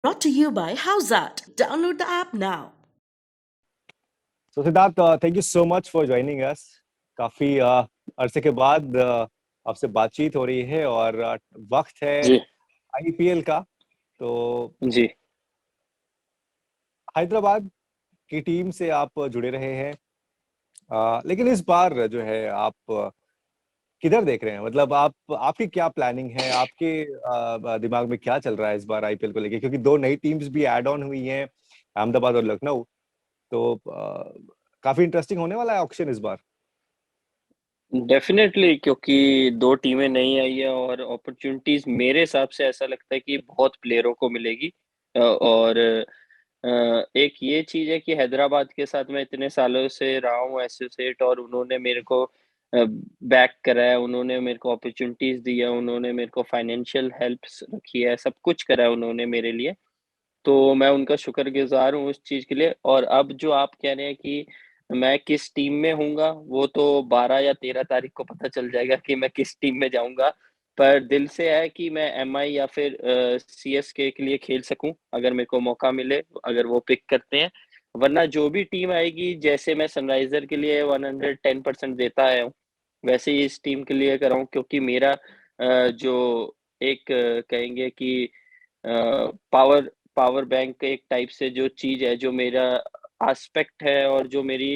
Brought to you by How's That? Download the app now. So Siddharth, thank you so much for joining us. काफी अरसे के बाद आपसे बातचीत हो रही है और वक्त है जी आईपीएल का। तो जी हैदराबाद की टीम से आप जुड़े रहे हैं, लेकिन इस बार जो है आप किधर देख रहे हैं? मतलब आप आपकी क्या प्लानिंग है? आपके दिमाग में क्या चल रहा है इस बार आईपीएल को लेके? क्योंकि दो नई टीम्स भी ऐड ऑन हुई हैं, अहमदाबाद और लखनऊ। तो काफी इंटरेस्टिंग होने वाला है ऑक्शन इस बार। डेफिनेटली, क्योंकि दो टीमें नई आई है और अपॉर्चुनिटीज मेरे हिसाब से ऐसा लगता है कि बहुत प्लेयरों को मिलेगी। और एक ये चीज है कि हैदराबाद के साथ मैं इतने सालों से रहा हूँ एसोसिएट, और उन्होंने मेरे को बैक करा है, उन्होंने मेरे को अपॉर्चुनिटीज दी है, उन्होंने मेरे को फाइनेंशियल हेल्प रखी है, सब कुछ करा है उन्होंने मेरे लिए। तो मैं उनका शुक्रगुज़ार हूँ उस चीज़ के लिए। और अब जो आप कह रहे हैं कि मैं किस टीम में हूँगा, वो तो 12 या 13 तारीख को पता चल जाएगा कि मैं किस टीम में जाऊँगा। पर दिल से है कि मैं एमआई या फिर सीएसके के लिए खेल सकूँ, अगर मेरे को मौका मिले, अगर वो पिक करते हैं। वरना जो भी टीम आएगी, जैसे मैं सनराइज़र के लिए 110% देता आया हूँ, वैसे ही इस टीम के लिए कर रहा हूँ, क्योंकि मेरा जो एक कहेंगे कि पावर पावर बैंक एक टाइप से जो चीज़ है, जो मेरा एस्पेक्ट है और जो मेरी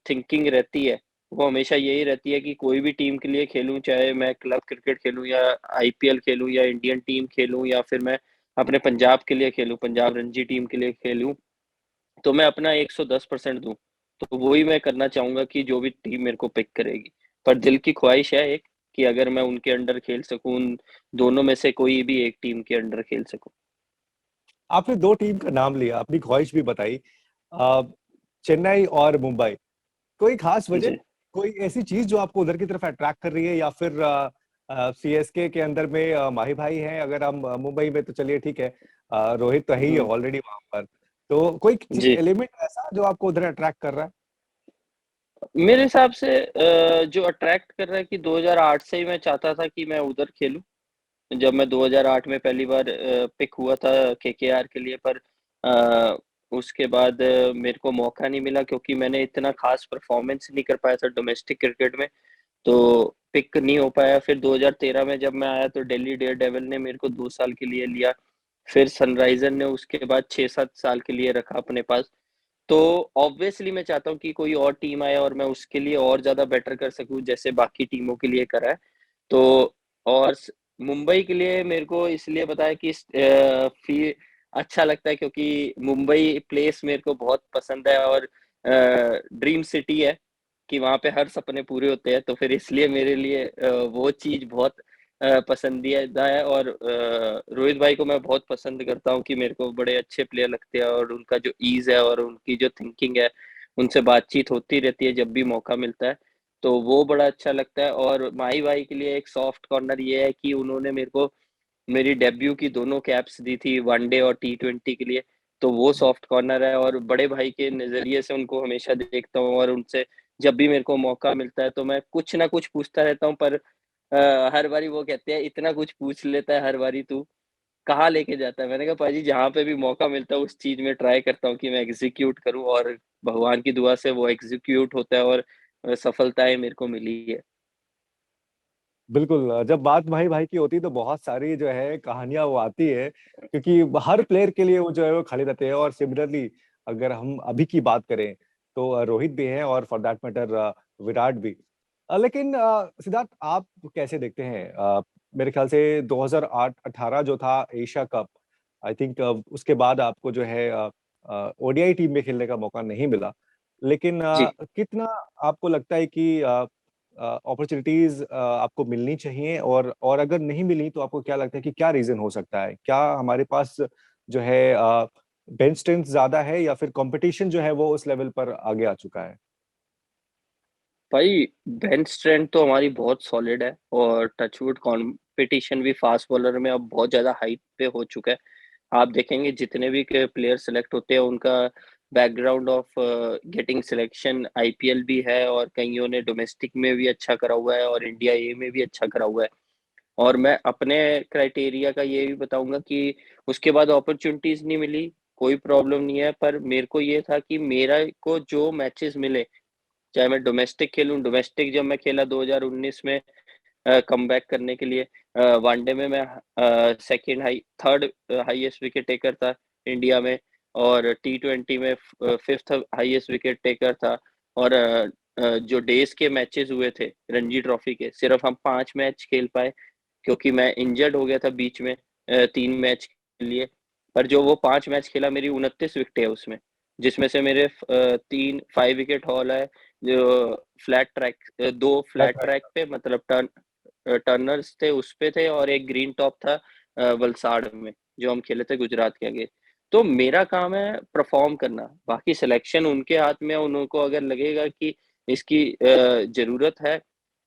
थिंकिंग रहती है, वो हमेशा यही रहती है कि कोई भी टीम के लिए खेलूँ, चाहे मैं क्लब क्रिकेट खेलूँ या आईपीएल खेलूँ या इंडियन टीम खेलूँ या फिर मैं अपने पंजाब के लिए खेलूँ, पंजाब रणजी टीम के लिए खेलूँ, तो मैं अपना 110% दूँ। तो वही मैं करना चाहूँगा कि जो भी टीम मेरे को पिक करेगी। पर दिल की ख्वाहिश है एक, कि अगर मैं उनके अंडर खेल सकूँ, उन दोनों में से कोई भी एक टीम के अंडर खेल सकूँ। आपने दो टीम का नाम लिया, अपनी ख्वाहिश भी बताई। अ, चेन्नई और मुंबई, कोई खास वजह, जी। कोई ऐसी चीज जो आपको उधर की तरफ अट्रैक्ट कर रही है? या फिर सीएसके के अंदर में माही भाई हैं, अगर हम मुंबई में तो चलिए ठीक है, रोहित तो है ही हुँ, ऑलरेडी वहां पर। तो कोई जी। एलिमेंट ऐसा जो आपको उधर अट्रैक्ट कर रहा है? मेरे हिसाब से जो अट्रैक्ट कर रहा है कि 2008 से ही मैं चाहता था कि मैं उधर खेलूँ। जब मैं 2008 में पहली बार पिक हुआ था केकेआर के लिए, पर अ, उसके बाद मेरे को मौका नहीं मिला, क्योंकि मैंने इतना ख़ास परफ़ॉर्मेंस नहीं कर पाया था डोमेस्टिक क्रिकेट में, तो पिक नहीं हो पाया। फिर 2013 में जब मैं आया तो दिल्ली डेयरडेविल ने मेरे को 2 साल के लिए लिया, फिर सनराइज़र ने उसके बाद 6-7 साल के लिए रखा अपने पास। तो ऑब्वियसली मैं चाहता हूँ कि कोई और टीम आए और मैं उसके लिए और ज़्यादा बेटर कर सकूँ, जैसे बाकी टीमों के लिए करा है। तो और मुंबई के लिए मेरे को इसलिए पता है कि अच्छा लगता है, क्योंकि मुंबई प्लेस मेरे को बहुत पसंद है, और ड्रीम सिटी है कि वहाँ पे हर सपने पूरे होते हैं। तो फिर इसलिए मेरे लिए वो चीज़ बहुत पसंदीदा है। और रोहित भाई को मैं बहुत पसंद करता हूँ कि मेरे को बड़े अच्छे प्लेयर लगते हैं, और उनका जो ईज़ है और उनकी जो थिंकिंग है, उनसे बातचीत होती रहती है जब भी मौका मिलता है। तो वो बड़ा अच्छा लगता है। और माही भाई के लिए एक सॉफ्ट कॉर्नर ये है कि उन्होंने मेरे को मेरी डेब्यू की दोनों कैप्स दी थी, वनडे और टी20 के लिए, तो वो सॉफ्ट कॉर्नर है। और बड़े भाई के नज़रिए से उनको हमेशा देखता हूँ, और उनसे जब भी मेरे को मौका मिलता है तो मैं कुछ ना कुछ पूछता रहता हूँ। पर हर बारी वो कहते हैं, इतना कुछ पूछ लेता है हर बारी तू, कहाँ लेके जाता है? मैंने कहा पाजी, जहाँ पे भी मौका मिलता है उस चीज़ में ट्राई करता हूँ कि मैं एग्ज़ीक्यूट करूँ, और भगवान की दुआ से वो एग्ज़ीक्यूट होता है, और सफलताएँ मेरे को मिली है। बिल्कुल, जब बात माही भाई की होती है तो बहुत सारी जो है कहानियां वो आती है, क्योंकि हर प्लेयर के लिए वो जो है वो खड़े रहते हैं। और सिमिलरली अगर हम अभी की बात करें तो रोहित भी हैं, और फॉर दैट मैटर विराट भी। लेकिन सिद्धार्थ, आप कैसे देखते हैं? मेरे ख्याल से 2008-18 जो था एशिया कप, आई थिंक उसके बाद आपको जो है ओडीआई टीम में खेलने का मौका नहीं मिला। लेकिन जी। कितना आपको लगता है कि अपॉर्चुनिटीज आपको मिलनी चाहिए? और अगर नहीं मिली तो आपको क्या लगता है कि क्या रीजन हो सकता है? क्या हमारे पास जो है बेंच स्ट्रेंथ ज्यादा है, या फिर कंपटीशन जो है वो उस लेवल पर आगे आ चुका है? भाई, बेंच स्ट्रेंथ तो हमारी बहुत सॉलिड है, और टचवुड कंपटीशन भी फास्ट बॉलर में अब बहुत ज़्यादा हाइप पे हो चुका है। आप देखेंगे जितने भी के प्लेयर सेलेक्ट होते हैं, उनका background of getting selection IPL भी है, और कईयों ने डोमेस्टिक में भी अच्छा करा हुआ है और इंडिया ए में भी अच्छा करा हुआ है। और मैं अपने क्राइटेरिया का ये भी बताऊँगा कि उसके बाद अपॉर्च्युनिटीज़ नहीं मिली, कोई प्रॉब्लम नहीं है, पर मेरे को ये था कि मेरा को जो मैचेज़ मिले, चाहे मैं डोमेस्टिक खेलूँ, डोमेस्टिक जब मैं खेला 2019 में कमबैक करने के लिए, वनडे में मैं second third highest wicket taker था इंडिया में, और टी20 में फिफ्थ हाईएस्ट विकेट टेकर था। और जो डेज़ के मैचेज़ हुए थे रणजी ट्रॉफी के, सिर्फ हम 5 मैच खेल पाए क्योंकि मैं इंजर्ड हो गया था बीच में 3 मैच के लिए। पर जो वो 5 मैच खेला, मेरी 29 विकेटें हैं उसमें, जिसमें से मेरे 3 5 विकेट हॉल है, जो flat track 2 flat right. Track पे, मतलब टर्नर्स थे उस पे थे, और एक ग्रीन टॉप था वलसाड़ में, जो हम खेले थे गुजरात के आगे। तो मेरा काम है परफॉर्म करना, बाकी सिलेक्शन उनके हाथ में है। उनको अगर लगेगा कि इसकी ज़रूरत है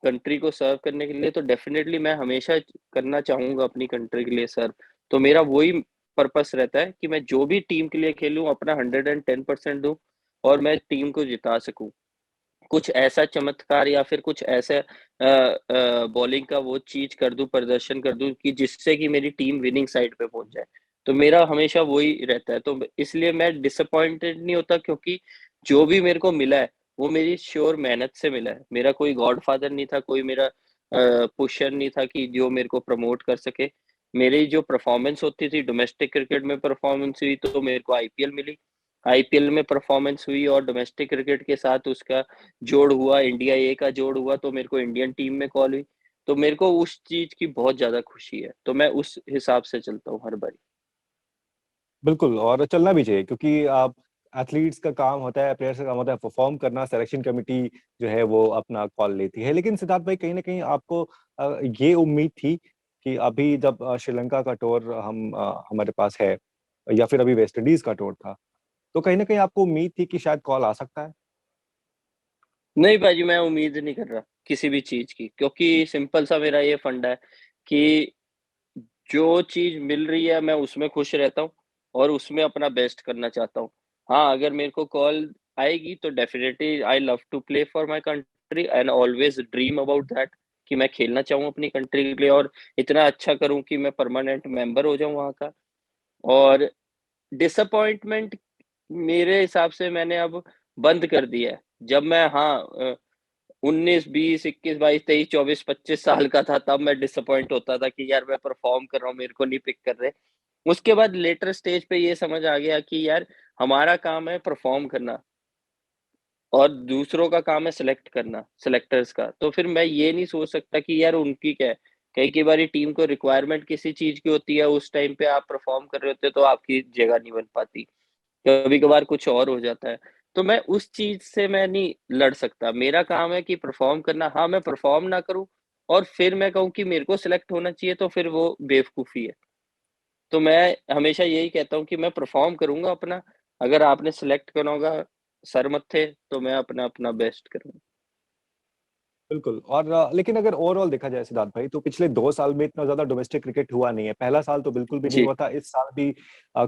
कंट्री को सर्व करने के लिए, तो डेफिनेटली मैं हमेशा करना चाहूँगा अपनी कंट्री के लिए सर्व। तो मेरा वही पर्पस रहता है कि मैं जो भी टीम के लिए खेलूँ, अपना 110% दूँ और मैं टीम को जिता सकूँ। कुछ ऐसा चमत्कार या फिर कुछ ऐसा बॉलिंग का वो चीज़ कर दूँ, प्रदर्शन कर दूँ कि जिससे कि मेरी टीम विनिंग साइड पे पहुँच जाए। तो मेरा हमेशा वही रहता है, तो इसलिए मैं डिसअपॉइंटेड नहीं होता, क्योंकि जो भी मेरे को मिला है, वो मेरी श्योर मेहनत से मिला है। मेरा कोई गॉडफ़ादर नहीं था, कोई मेरा पुशर नहीं था कि जो मेरे को प्रमोट कर सके। मेरी जो परफ़ॉर्मेंस होती थी, डोमेस्टिक क्रिकेट में परफ़ॉर्मेंस हुई तो मेरे को आईपीएल मिली। आईपीएल में परफ़ॉर्मेंस हुई और डोमेस्टिक क्रिकेट के साथ उसका जोड़ हुआ, इंडिया ए का जोड़ हुआ, तो मेरे को इंडियन टीम में कॉल हुई। तो मेरे को उस चीज़ की बहुत ज़्यादा खुशी है, तो मैं उस हिसाब से चलता हूँ हर बारी। बिल्कुल, और चलना भी चाहिए क्योंकि आप एथलीट्स का काम होता है, प्लेयर्स का काम होता है परफॉर्म करना, सिलेक्शन कमिटी जो है वो अपना कॉल लेती है। लेकिन सिद्धार्थ भाई, कहीं न कहीं आपको ये उम्मीद थी कि अभी जब श्रीलंका का टूर हमारे पास है, या फिर अभी वेस्ट इंडीज का टूर था, तो कहीं न कहीं आपको उम्मीद थी कि शायद कॉल आ सकता है? नहीं भाई जी, मैं उम्मीद नहीं कर रहा किसी भी चीज़ की, क्योंकि सिंपल सा मेरा ये फंडा है कि जो चीज़ मिल रही है मैं उसमें खुश रहता हूँ और उसमें अपना बेस्ट करना चाहता हूँ। हाँ, अगर मेरे को कॉल आएगी तो definitely I love to play for my country and always dream about that, कि मैं खेलना चाहूँ अपनी कंट्री के लिए और इतना अच्छा करूँ कि मैं परमानेंट मेंबर हो जाऊँ वहाँ का। और डिसअपॉइंटमेंट मेरे हिसाब से मैंने अब बंद कर दिया है। जब मैं 19, 20, 21, 22, 23, 24, 25 साल का था, तब मैं डिसअपॉइंट होता था कि यार मैं परफ़ॉर्म कर रहा हूँ, मेरे को नहीं पिक कर रहे। उसके बाद लेटर स्टेज पे ये समझ आ गया कि यार हमारा काम है परफ़ॉर्म करना और दूसरों का काम है सिलेक्ट करना, सिलेक्टर्स का। तो फिर मैं ये नहीं सोच सकता कि यार उनकी क्या है। कई-कई बारी टीम को रिक्वायरमेंट किसी चीज़ की होती है, उस टाइम पे आप परफ़ॉर्म कर रहे होते हो तो आपकी जगह नहीं बन पाती। कभी-कभार कुछ और हो जाता है। तो मैं उस चीज़ से मैं नहीं लड़ सकता। मेरा काम है कि परफ़ॉर्म करना। हाँ, मैं परफ़ॉर्म ना करूँ और फिर मैं कहूँ कि मेरे को सिलेक्ट होना चाहिए, तो फिर वो बेवकूफ़ी है। तो मैं हमेशा यही कहता हूँ कि मैं परफ़ॉर्म करूँगा अपना, अगर आपने सिलेक्ट करना होगा सर मत्थे, तो मैं अपना बेस्ट करूँगा। बिल्कुल। और लेकिन अगर ओवरऑल देखा जाए सिद्धार्थ भाई, तो पिछले 2 साल में इतना ज़्यादा डोमेस्टिक क्रिकेट हुआ नहीं है। पहला साल तो बिल्कुल भी नहीं जी, हुआ था। इस साल भी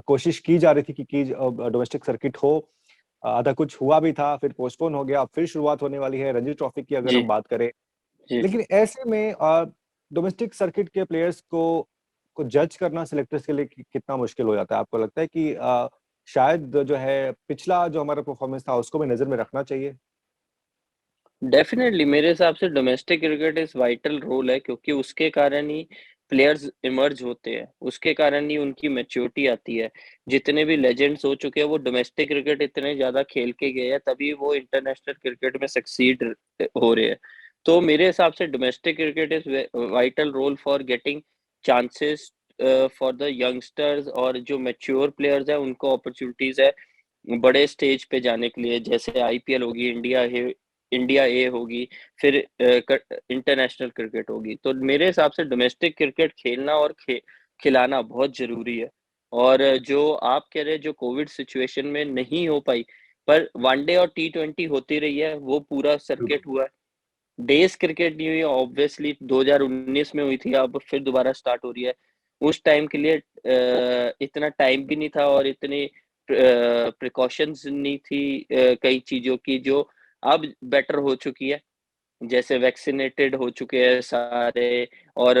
कोशिश की जा रही थी कि डोमेस्टिक सर्किट हो। आधा कुछ हुआ भी था, फिर पोस्टपोन हो गया, अब फिर शुरुआत होने वाली है रणजी ट्रॉफी की अगर जी, हम बात करें। जी। लेकिन ऐसे में डोमेस्टिक सर्किट के प्लेयर्स को जज करना सिलेक्टर्स के लिए कितना मुश्किल हो जाता है? आपको लगता है कि शायद जो है पिछला जो हमारा परफॉर्मेंस था उसको भी नज़र में रखना चाहिए? डेफ़िनेटली मेरे हिसाब से domestic cricket is vital role है, क्योंकि उसके कारण ही प्लेयर्स इमर्ज होते हैं, उसके कारण ही उनकी मैच्योरिटी आती है। जितने भी लेजेंड्स हो चुके हैं वो डोमेस्टिक क्रिकेट इतने ज़्यादा खेल के गए हैं, तभी वो इंटरनेशनल क्रिकेट में सक्सीड हो रहे हैं। तो मेरे हिसाब से domestic cricket is vital role for getting chances for the youngsters, और जो मैच्योर प्लेयर्स हैं उनको अपॉर्च्युनिटीज़ है बड़े स्टेज पे जाने के लिए, जैसे आईपीएल होगी, इंडिया ए होगी, फिर इंटरनेशनल क्रिकेट होगी। तो मेरे हिसाब से डोमेस्टिक क्रिकेट खेलना और खिलाना बहुत ज़रूरी है। और जो आप कह रहे हैं, जो कोविड सिचुएशन में नहीं हो पाई, पर वनडे और टी20 होती रही है, वो पूरा बिल्कुल। सर्किट हुआ है। डेज़ क्रिकेट नहीं हुई, ऑब्वियसली 2019 में हुई थी, अब फिर दोबारा स्टार्ट हो रही है। उस टाइम के लिए इतना टाइम भी नहीं था और इतनी प्रिकॉशंस नहीं थी कई चीज़ों की, जो अब बेटर हो चुकी है। जैसे वैक्सीनेटेड हो चुके हैं सारे और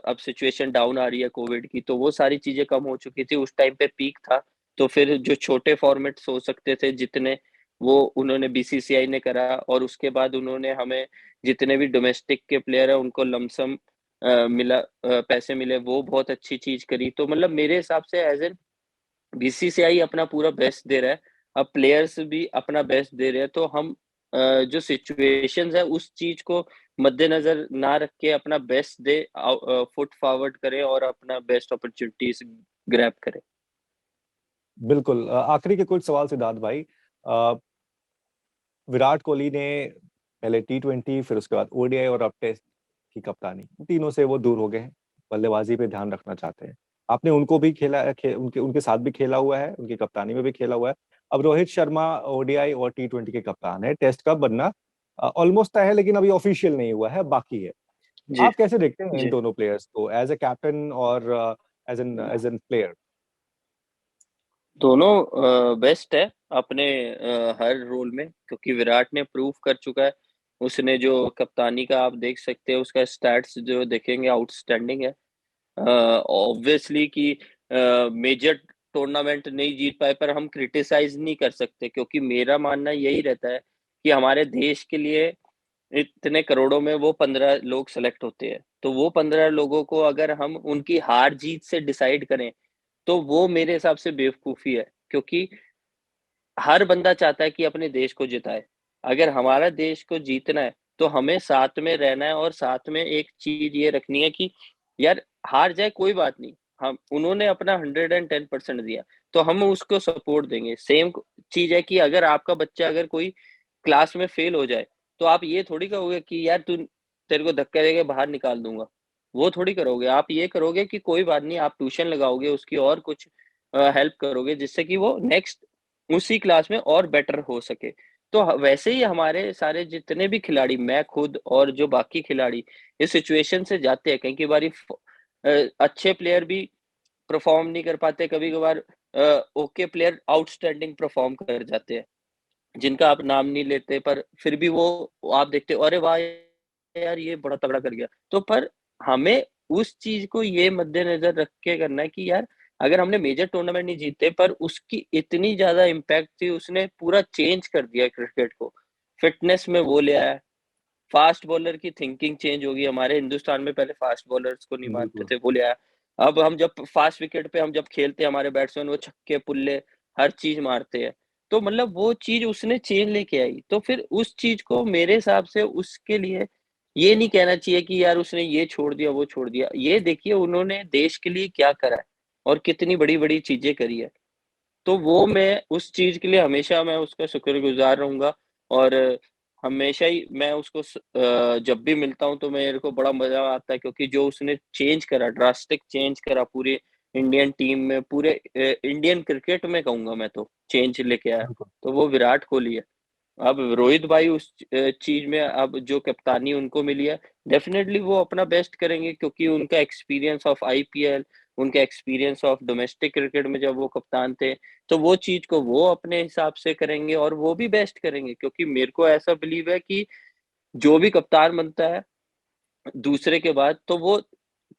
अब सिचुएशन डाउन आ रही है कोविड की, तो वो सारी चीज़ें कम हो चुकी थी, उस टाइम पे पीक था। तो फिर जो छोटे फॉर्मेट्स हो सकते थे जितने, वो उन्होंने बीसीसीआई ने करा और उसके बाद उन्होंने हमें जितने भी डोमेस्टिक के प्लेयर हैं उनको लमसम मिला, पैसे मिले, वो बहुत अच्छी चीज़ करी। तो मतलब मेरे हिसाब से एज़ एन बीसीसीआई अपना पूरा बेस्ट दे रहा है, अब प्लेयर्स भी अपना बेस्ट दे रहे हैं, तो हम जो सिचुएशंस है उस चीज़ को मद्देनज़र ना रख के अपना बेस्ट दे फुट फॉरवर्ड करें और अपना बेस्ट अपॉर्च्युनिटीज़ ग्रैब करें। बिल्कुल। आखिरी के कुछ सवाल सिद्धार्थ भाई। अ, विराट कोहली ने पहले टी20, फिर उसके बाद ओडीआई और अब टेस्ट की कप्तानी, तीनों से वो दूर हो गए हैं, बल्लेबाजी पे ध्यान रखना चाहते हैं। आपने उनको भी उनके उनके साथ भी खेला हुआ है, उनकी कप्तानी में भी खेला हुआ है। अब रोहित शर्मा ओडीआई और टी20 के कप्तान है। टेस्ट का बनना ऑलमोस्ट तय है, लेकिन अभी ऑफिशियल नहीं हुआ है, बाकी है। जी, आप कैसे देखते हैं इन जी। दोनों प्लेयर्स को एज ए कैप्टन और एज एन प्लेयर? दोनों बेस्ट है अपने हर रोल में, क्योंकि विराट ने प्रूव कर चुका है। उसने जो कप्तानी का आप देख सकते हैं, उसका स्टैट्स जो देखेंगे आउटस्टैंडिंग है। ऑब्वियसली कि मेजर टूर्नामेंट नहीं जीत पाए पर हम क्रिटिसाइज़ नहीं कर सकते, क्योंकि मेरा मानना यही रहता है कि हमारे देश के लिए इतने करोड़ों में वो 15 लोग सेलेक्ट होते हैं। तो वो 15 लोगों को अगर हम उनकी हार-जीत से डिसाइड करें, तो वो मेरे हिसाब से बेवकूफ़ी है। क्योंकि हर बंदा चाहता है कि अपने देश को जिताए। अगर हमारा देश को जीतना है, तो हमें साथ में रहना है और साथ में एक चीज़ ये रखनी है कि यार हार जाए कोई बात नहीं, हम उन्होंने अपना 110% दिया, तो हम उसको सपोर्ट देंगे। सेम चीज़ है कि अगर आपका बच्चा अगर कोई क्लास में फेल हो जाए, तो आप ये थोड़ी कहोगे कि यार तेरे को धक्का देके बाहर निकाल दूँगा। वो थोड़ी करोगे, आप ये करोगे कि कोई बात नहीं, आप ट्यूशन लगाओगे, उसकी और कुछ हेल्प करोगे जिससे कि वो नेक्स्ट उसी क्लास में और बेटर हो सके। तो वैसे ही हमारे सारे जितने भी खिलाड़ी, मैं खुद और जो बाकी खिलाड़ी इस सिचुएशन से जाते हैं, कई-कई बारी अच्छे प्लेयर भी परफ़ॉर्म नहीं कर पाते, कभी-कभार ओके प्लेयर आउटस्टैंडिंग परफ़ॉर्म कर जाते हैं। जिनका आप नाम नहीं लेते पर फिर भी वो आप देखते हो, अरे वाह! यार ये बड़ा तगड़ा कर गया। तो पर हमें उस चीज़ को ये मद्देनज़र रख के करना है कि यार अगर हमने मेजर टूर्नामेंट नहीं जीते पर उसकी इतनी ज़्यादा इम्पैक्ट थी, उसने पूरा चेंज कर दिया क्रिकेट को। फ़िटनेस में वो ले आया, फ़ास्ट बॉलर की थिंकिंग चेंज हो गई। हमारे हिंदुस्तान में पहले फ़ास्ट बॉलर्स को नहीं मानते बिल्कुल। थे, वो ले आया। अब हम जब फ़ास्ट विकेट पे हम जब खेलते हैं, हमारे बैट्समैन वो छक्के, पुल्ले हर चीज़ मारते हैं। तो मतलब वो चीज़ उसने चेंज लेके आई। तो फिर उस चीज़ को मेरे हिसाब से उसके लिए ये नहीं कहना चाहिए कि यार उसने ये छोड़ दिया, वो छोड़ दिया। ये देखिए उन्होंने देश के लिए क्या करा है और कितनी बड़ी-बड़ी चीज़ें करी है। तो वो मैं उस चीज़ के लिए हमेशा मैं उसका शुक्रगुज़ार रहूँगा और हमेशा ही मैं उसको जब भी मिलता हूँ तो मेरे को बड़ा मज़ा आता है, क्योंकि जो उसने चेंज करा, ड्रास्टिक चेंज करा पूरे इंडियन टीम में, पूरे इंडियन क्रिकेट में कहूँगा मैं तो, चेंज लेके आया, बिल्कुल। तो वो विराट कोहली है। अब रोहित भाई उस चीज़ में अब जो कप्तानी उनको मिली है, डेफ़िनेटली वो अपना बेस्ट करेंगे, क्योंकि उनका एक्सपीरियंस ऑफ आईपीएल, उनका एक्सपीरियंस ऑफ डोमेस्टिक क्रिकेट में जब वो कप्तान थे, तो वो चीज़ को वो अपने हिसाब से करेंगे और वो भी बेस्ट करेंगे, क्योंकि मेरे को ऐसा बिलीव है कि जो भी कप्तान बनता है दूसरे के बाद, तो वो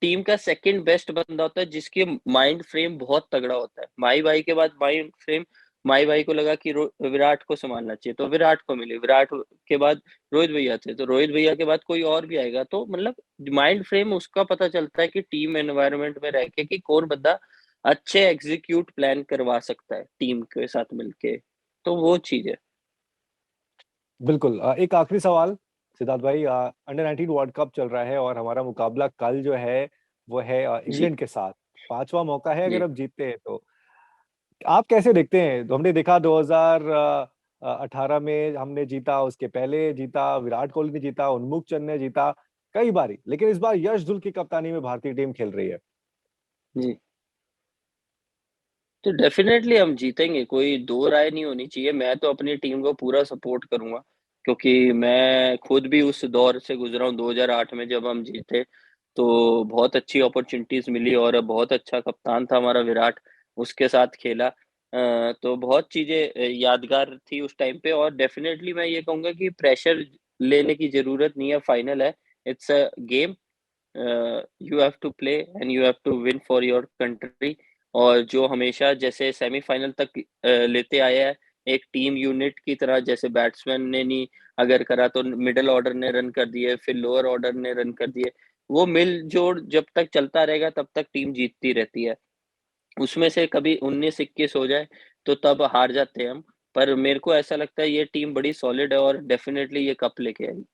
टीम का सेकंड बेस्ट बंदा होता है जिसके माइंड फ्रेम बहुत तगड़ा होता है। माही भाई के बाद माइंड फ्रेम, माही भाई को लगा कि विराट को सँभालना चाहिए, तो विराट को मिली। विराट के बाद रोहित भैया थे, तो रोहित भैया के बाद कोई और भी आएगा। तो मतलब माइंड फ्रेम उसका पता चलता है कि टीम एनवायरनमेंट में रह के कि कौन बंदा अच्छे एग्ज़ीक्यूट प्लान करवा सकता है टीम के साथ मिलके। तो वो चीज़ है। बिल्कुल। एक आखिरी सवाल सिद्धार्थ भाई। अंडर 19 वर्ल्ड कप चल रहा है और हमारा मुकाबला कल जो है वो है जी, इंग्लैंड के साथ। पांचवा मौका है अगर जी। अब जीतते हैं तो। आप कैसे देखते हैं? तो हमने देखा 2018 में हमने जीता, उसके पहले जीता, विराट कोहली ने जीता, उन्मुक्त चंद ने जीता कई बारी, लेकिन इस बार यश धुल की कप्तानी में भारतीय टीम खेल रही है। जी। तो डेफ़िनेटली हम जीतेंगे, कोई दो राय नहीं होनी चाहिए। मैं तो अपनी टीम को पूरा सपोर्ट करूँगा, क्योंकि मैं खुद भी उस दौर से गुज़रा हूँ 2008 में जब हम जीते, तो बहुत अच्छी अपॉर्च्युनिटीज़ मिली और बहुत अच्छा कप्तान था हमारा विराट, उसके साथ खेला। तो बहुत चीज़ें यादगार थी उस टाइम पे और डेफ़िनेटली मैं ये कहूँगा कि प्रेशर लेने की जरूरत नहीं है, फाइनल है, it's a game, you have to play and you have to win for your country. और जो हमेशा जैसे सेमीफाइनल तक लेते आया है, एक टीम यूनिट की तरह, जैसे बैट्समैन ने नहीं अगर करा तो मिडिल ऑर्डर ने रन कर दिए, फिर लोअर ऑर्डर ने रन कर दिए, वो मिल जोड़ जब तक चलता रहेगा तब तक टीम जीतती रहती है। उसमें से कभी 19-21 हो जाए तो तब हार जाते हैं हम, पर मेरे को ऐसा लगता है ये टीम बड़ी सॉलिड है और डेफिनेटली ये कप लेके आएगी।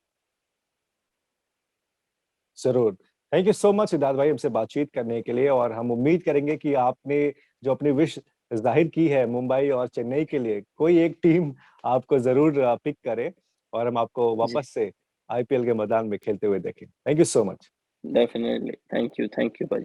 जरूर। Thank you so much Siddharth भाई हमसे बातचीत करने के लिए, और हम उम्मीद करेंगे कि आपने जो अपनी विश जाहिर की है मुंबई और चेन्नई के लिए, कोई एक टीम आपको जरूर पिक करे और हम आपको जी, वापस से आईपीएल के मैदान में खेलते हुए देखें। Thank you so much. Definitely. Thank you भाई।